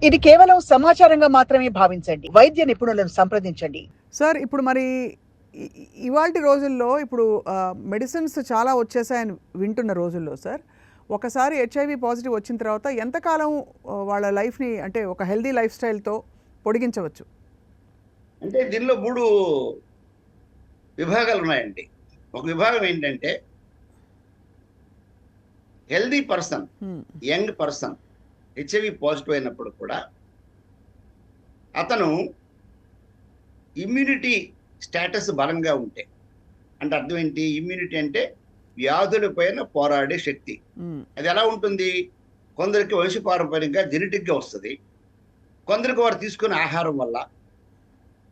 ఇది కేవలం సమాచారంగా మాత్రమే భావించండి. వైద్య నిపుణులను సంప్రదించండి. సార్ ఇప్పుడు మరి ఇవాల్టి రోజుల్లో ఇప్పుడు మెడిసిన్స్ చాలా వచ్చేసాయని వింటున్న రోజుల్లో సార్ ఒకసారి హెచ్ఐవి పాజిటివ్ వచ్చిన తర్వాత ఎంతకాలం వాళ్ళ లైఫ్ని అంటే ఒక హెల్దీ లైఫ్ స్టైల్తో పొడిగించవచ్చు? అంటే దీనిలో 3 విభాగాలు ఉన్నాయండి. ఒక విభాగం ఏంటంటే healthy person, young person HIV positive అయినప్పుడు కూడా అతను ఇమ్యూనిటీ స్టేటస్ బలంగా ఉంటే, అంటే అర్థం ఏంటి? ఇమ్యూనిటీ అంటే వ్యాధుల పైన పోరాడే శక్తి. అది ఎలా ఉంటుంది? కొందరికి వంశపారంపర్యంగా జెనెటిక్గా వస్తుంది, కొందరికి వారు తీసుకునే ఆహారం వల్ల,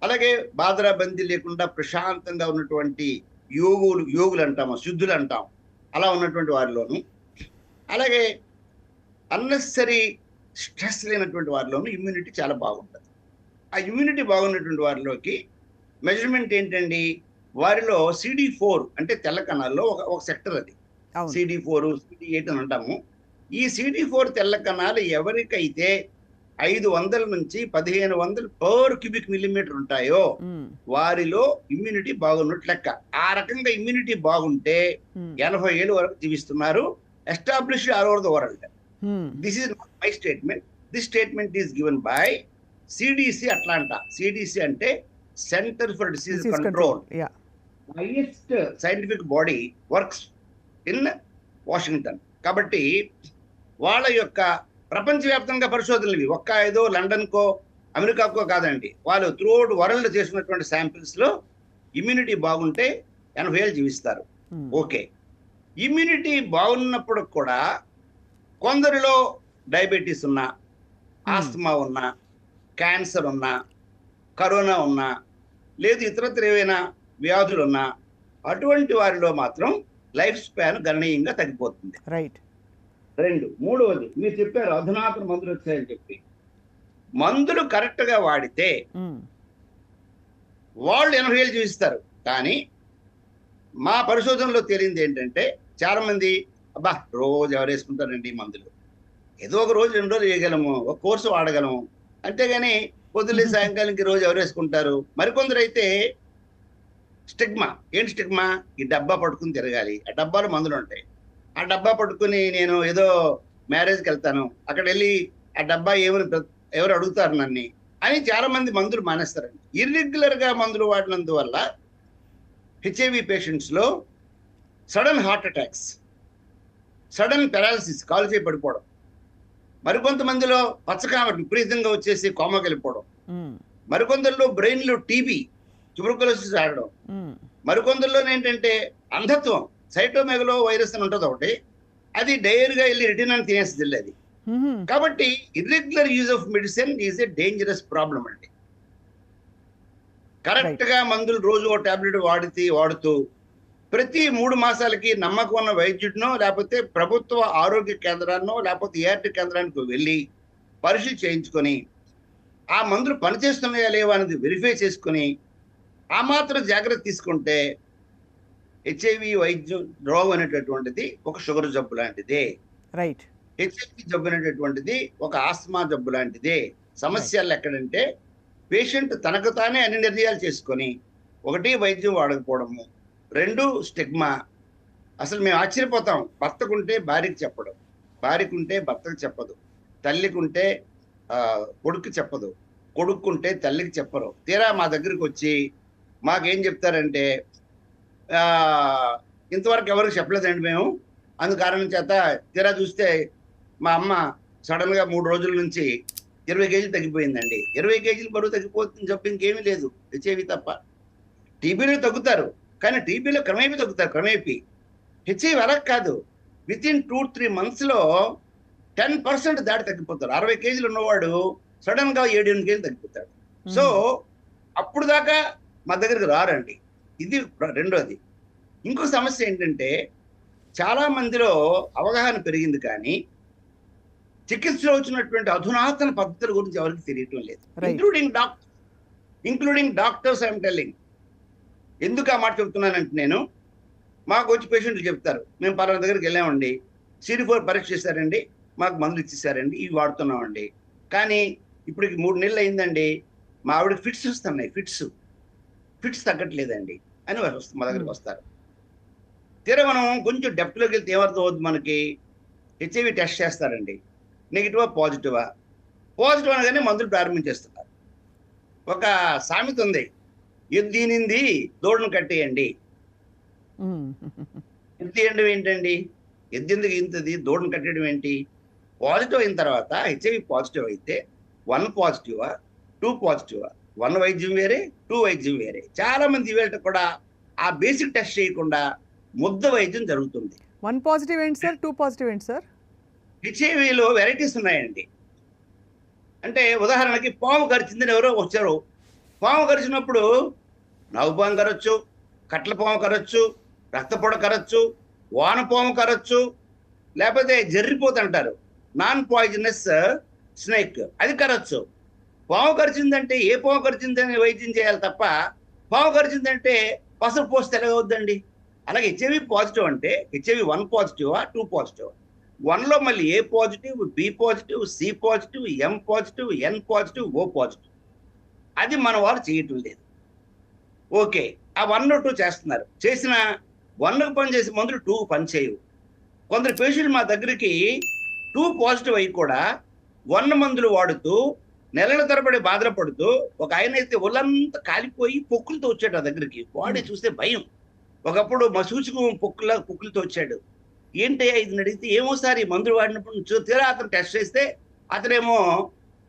అలాగే బాధరాబందీ లేకుండా ప్రశాంతంగా ఉన్నటువంటి యోగులు అంటాము, శుద్ధులు అంటాం, అలా ఉన్నటువంటి వారిలోను, అలాగే అన్నెసరీ స్ట్రెస్ లేనటువంటి వారిలోనూ ఇమ్యూనిటీ చాలా బాగుంటుంది. ఆ ఇమ్యూనిటీ బాగున్నటువంటి వారిలోకి మెజర్మెంట్ ఏంటండి? వారిలో CD4 అంటే తెల్ల కణాల్లో ఒక సెక్టర్, అది CD4 CD8 అని అంటాము. ఈ CD4 తెల్ల కణాలు ఎవరికైతే 500 నుంచి 1500 పర్ క్యూబిక్ మిల్లీమీటర్ ఉంటాయో వారిలో ఇమ్యూనిటీ బాగున్నట్టు లెక్క. ఆ రకంగా ఇమ్యూనిటీ బాగుంటే 80 ఏళ్ళ వరకు జీవిస్తున్నారు. Established all over the world. This is not my statement. This statement is given by CDC Atlanta. CDC అంటే centre for disease control, highest scientific body works in Washington. కాబట్టి వాళ్ళ యొక్క ప్రపంచవ్యాప్తంగా పరిశోధనలు ఇవి ఒక్క ఏదో లండన్కో అమెరికాకో కాదండి. వాళ్ళు త్రూఅవుట్ వరల్డ్ చేసినటువంటి శాంపిల్స్ లో ఇమ్యూనిటీ బాగుంటే 80 ఏళ్ళు జీవిస్తారు. ఓకే, ఇమ్యూనిటీ బాగున్నప్పుడు కూడా కొందరిలో డయాబెటీస్ ఉన్నా, ఆస్తమా ఉన్నా, క్యాన్సర్ ఉన్నా, కరోనా ఉన్నా, లేదు ఇతరత్ర ఏవైనా వ్యాధులు ఉన్నా, అటువంటి వారిలో మాత్రం లైఫ్ స్పాన్ గణనీయంగా తగ్గిపోతుంది. రైట్. 2, మూడవది మీరు చెప్పారు అధునాతన మందులు వచ్చాయని చెప్పి. మందులు కరెక్ట్ గా వాడితే వాళ్ళు 80 ఏళ్ళు జీవిస్తారు. కానీ మా పరిశోధనలో తేలింది ఏంటంటే చాలా మంది అబ్బా రోజు ఎవరు వేసుకుంటారండి మందులు, ఏదో ఒక రోజు 2 రోజులు వేయగలము, ఒక కోర్సు వాడగలము, అంతేగాని పొద్దున్నే సాయంకాలంకి రోజు ఎవరు వేసుకుంటారు. మరికొందరు అయితే స్టిగ్మా. ఏంటి స్టిగ్మా? ఈ డబ్బా పట్టుకుని తిరగాలి, ఆ డబ్బాలో మందులు ఉంటాయి, ఆ డబ్బా పట్టుకుని నేను ఏదో మ్యారేజ్కి వెళ్తాను, అక్కడ వెళ్ళి ఆ డబ్బా ఎవరు అడుగుతారు నన్ను అని చాలా మంది మందులు మానేస్తారండి. ఇర్రెగ్యులర్ గా మందులు వాడినందువల్ల హెచ్ఐవి పేషెంట్స్ లో sudden heart attacks, sudden paralysis, కాలు చేయి పడిపోవడం, మరికొంతమందిలో పచ్చకామ విపరీతంగా వచ్చేసి కోమాకి వెళ్ళిపోవడం, మరికొందరిలో బ్రెయిన్ లో టీబీ, ట్యూబర్కులోసిస్ ఆడడం, మరికొందరిలో ఏంటంటే అంధత్వం, సైటోమెగలో వైరస్ అని ఉంటుంది ఒకటి, అది డైరెక్ట్ గా వెళ్ళి రెటినాని తినేస్తుంది అది. కాబట్టి irregular use of medicine is a dangerous problem అండి. కరెక్ట్ గా మందులు రోజు ఒక టాబ్లెట్ వాడుతూ ప్రతి 3 మాసాలకి నమ్మకం ఉన్న వైద్యుడినో లేకపోతే ప్రభుత్వ ఆరోగ్య కేంద్రాన్నో లేకపోతే ఏఆర్టీ కేంద్రానికి వెళ్ళి పరీక్షలు చేయించుకొని ఆ మందులు పనిచేస్తున్నాయా లేవా అనేది వెరిఫై చేసుకుని ఆ మాత్రం జాగ్రత్త తీసుకుంటే హెచ్ఐవి వైద్యం రోగం అనేటటువంటిది ఒక షుగర్ జబ్బు లాంటిదే. రైట్. హెచ్ఐవి జబ్బు అనేటటువంటిది ఒక ఆస్మా జబ్బు లాంటిదే. సమస్యలు ఎక్కడంటే పేషెంట్ తనకు తానే అన్ని నిర్ణయాలు చేసుకొని, 1 వైద్యం వాడకపోవడము, 2 స్టిగ్మా. అసలు మేము ఆశ్చర్యపోతాం, భర్తకుంటే భార్యకి చెప్పడం, భార్యకుంటే భర్తకు చెప్పదు, తల్లికుంటే కొడుకు చెప్పదు, కొడుకుంటే తల్లికి చెప్పరు. తీరా మా దగ్గరికి వచ్చి మాకేం చెప్తారంటే ఇంతవరకు ఎవరికి చెప్పలేదండి మేము, అందు కారణం చేత తీరా చూస్తే మా అమ్మ సడన్ గా 3 రోజుల నుంచి 20 కేజీలు తగ్గిపోయిందండి. 20 కేజీలు బరువు తగ్గిపోతుంది జబ్బు ఇంకేమీ లేదు, హెచ్ఐవి తప్ప. టీబీలో తగ్గుతారు కానీ టీబీలో క్రమేపీ తగ్గుతారు, క్రమేపీ. హెచ్ఐవి అలా కాదు, విత్ ఇన్ 2-3 months లో 10% దాటి తగ్గిపోతారు. 60 కేజీలు ఉన్నవాడు సడన్ గా 7-8 కేజీలు తగ్గిపోతాడు. సో అప్పుడు దాకా మా దగ్గరికి రారండి. ఇది రెండోది. ఇంకో సమస్య ఏంటంటే చాలా మందిలో అవగాహన పెరిగింది కానీ చికిత్సలో వచ్చినటువంటి అధునాతన పద్ధతుల గురించి ఎవరికి తెలియటం లేదు, ఇంక్లూడింగ్ డాక్టర్స్. I'm telling. ఎందుకు ఆ మాట చెప్తున్నానంటే, నేను మాకు వచ్చి పేషెంట్లు చెప్తారు, మేము పలానా దగ్గరికి వెళ్ళామండి, CD4 పరీక్ష చేశారండి, మాకు మందులు ఇచ్చేసారండి, ఇవి వాడుతున్నామండి, కానీ ఇప్పుడు 3 నెలలు అయిందండి, మా ఆవిడకి ఫిట్స్ వస్తున్నాయి, ఫిట్స్ తగ్గట్లేదండి అని వాళ్ళు మా దగ్గరికి వస్తారు. తీరా మనం కొంచెం డెప్త్లోకి వెళ్తే ఏమర్థం అవుతుంది మనకి, హెచ్ఐవి టెస్ట్ చేస్తారండి, నెగిటివా పాజిటివా, పాజిటివ్ అనగానే మందులు ప్రారంభించేస్తున్నారు. ఒక సామెత ఉంది, ఎద్దినింది దూడను కట్టేయండి. ఎద్దేయడం ఏంటండి, ఎద్దెందుకు ఇంతది, దూడను కట్టడం ఏంటి? పాజిటివ్ అయిన తర్వాత హెచ్ఐవి పాజిటివ్ అయితే 1 పాజిటివా 2 పాజిటివా, 1 వైద్యం వేరే 2 వైద్యం వేరే. చాలా మంది ఇవాళ కూడా ఆ బేసిక్ టెస్ట్ చేయకుండా ముద్ద వైద్యం జరుగుతుంది. 1 పాజిటివ్ ఏంటి సార్, 2 పాజిటివ్ ఏంటి సార్? హెచ్ఐవిలో వెరైటీస్ ఉన్నాయండి. అంటే ఉదాహరణకి పాము కరిచిందని ఎవరో వచ్చారు, పాము కరిచినప్పుడు నాగుపాము కరచ్చు, కట్ల పాము కరచ్చు, రక్తపొడ కరచ్చు, వానపాము కరచ్చు, లేకపోతే జర్రిపోతు అంటారు, నాన్ పాయిజనస్ స్నేక్, అది కరచ్చు. పాము కరిచిందంటే ఏ పాము కరిచిందని వైద్యం చేయాలి తప్ప, పాము కరిచిందంటే పసుపు పోస్తే ఎలాగవుద్దండి? అలాగే హెచ్ఐవి పాజిటివ్ అంటే హెచ్ఐవి 1 పాజిటివా 2 పాజిటివా? 1లో మళ్ళీ A positive, B positive, C positive, M positive, N positive, O positive. అది మన వాళ్ళు చేయటం లేదు. ఓకే, ఆ 1, 2 చేస్తున్నారు. చేసిన 1కు పనిచేసే మందులు 2 పనిచేయవు. కొందరు పేషెంట్లు మా దగ్గరికి 2 పాజిటివ్ అయ్యి కూడా 1 మందులు వాడుతూ నెలల తరబడి బాధలు పడుతూ, ఒక ఆయన అయితే ఒళ్ళంతా కాలిపోయి పొక్కులతో వచ్చాడు ఆ దగ్గరికి. బాడీ చూస్తే భయం. ఒకప్పుడు మసూచుకు పొక్కులతో వచ్చాడు. ఏంటయ్యా ఇది అడిగితే, ఏమో సార్ ఈ మందులు వాడినప్పుడు తీరా అతను టెస్ట్ చేస్తే అతనేమో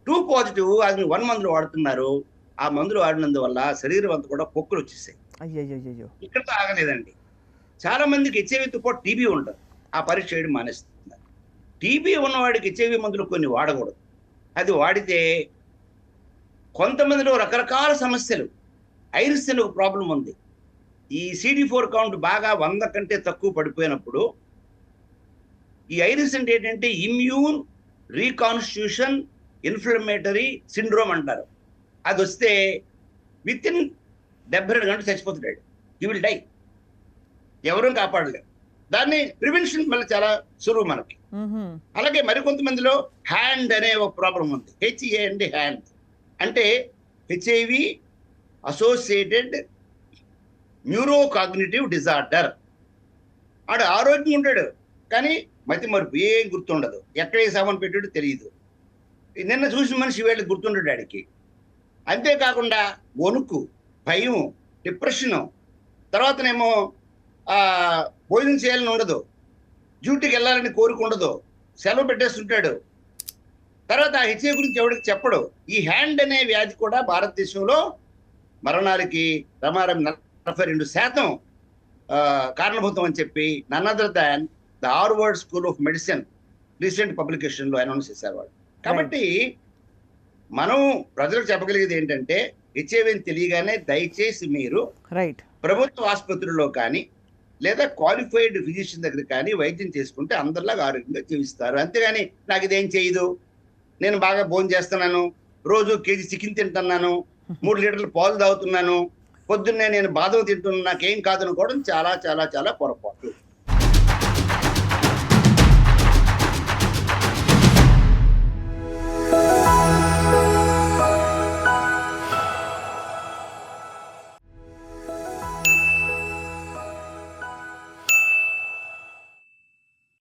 2 పాజిటివ్, అది 1 మందులు వాడుతున్నారు. ఆ మందులు వాడినందువల్ల శరీరం అంతా కూడా పొక్కులు వచ్చేసాయి. అయ్యయ్యో. ఇక్కడతో ఆగలేదండి. చాలా మందికి హెచ్ఐవితో పాటు టీబీ ఉంటుంది, ఆ పరీక్ష చేయడం మానేస్తున్నారు. టీబీ ఉన్నవాడికి హెచ్ఐవి మందులు కొన్ని వాడకూడదు. అది వాడితే కొంతమందిలో రకరకాల సమస్యలు, ఐరిస్ అనే ఒక ప్రాబ్లం ఉంది. ఈ CD4 కౌంట్ బాగా 100 కంటే తక్కువ పడిపోయినప్పుడు, ఈ ఐరిస్ అంటే ఏంటంటే ఇమ్యూన్ రీకాన్స్టిట్యూషన్ ఇన్ఫ్లమేటరీ సిండ్రోమ్ అంటారు. అది వస్తే వితిన్ 72 గంటలు చచ్చిపోతున్నాడు, హీ విల్ డై. ఎవరూ కాపాడలేరు. దాన్ని ప్రివెన్షన్ మళ్ళీ చాలా సులువు మనకి. అలాగే మరికొంతమందిలో హ్యాండ్ అనే ఒక ప్రాబ్లం ఉంది. HA అంటే హ్యాండ్, అంటే హెచ్ఐవి అసోసియేటెడ్ న్యూరోకాగ్నిటివ్ డిజార్డర్. ఆడు ఆరోగ్యం ఉంటాడు కానీ మతి మరుపు, ఏం గుర్తుండదు, ఎక్కడ ఏ సామాన్ పెట్టాడో తెలియదు, నిన్న చూసిన మనిషి వీళ్ళకి గుర్తుండడు ఆడికి. అంతేకాకుండా వణుకు, భయం, డిప్రెషను, తర్వాతనేమో భోజనం చేయాలని ఉండదు, డ్యూటీకి వెళ్ళాలని కోరిక ఉండదు, సెలవు పెట్టేస్తుంటాడు. తర్వాత ఆ హెచ్ఐ గురించి ఎవరికి చెప్పడు. ఈ హ్యాండ్ అనే వ్యాధి కూడా భారతదేశంలో మరణాలకి రమారం 42% కారణభూతం అని చెప్పి none other than the Harvard School of Medicine recent publication లో అనౌన్స్ చేశారు వాళ్ళు. కాబట్టి మనం ప్రజలకు చెప్పగలిగేది ఏంటంటే, హెచ్ఐవిని తెలియగానే దయచేసి మీరు ప్రభుత్వ ఆసుపత్రుల్లో కానీ లేదా క్వాలిఫైడ్ ఫిజిషియన్ దగ్గర కానీ వైద్యం చేసుకుంటే అందరిలాగా ఆరోగ్యంగా జీవిస్తారు. అంతేగాని నాకు ఇదేం చేయదు, నేను బాగా భోజనం చేస్తున్నాను, రోజు కేజీ చికెన్ తింటున్నాను, 3 లీటర్లు పాలు తాగుతున్నాను, పొద్దున్నే నేను బాదం తింటున్నాను, నాకేం కాదనుకోవడం చాలా చాలా చాలా పొరపాటు.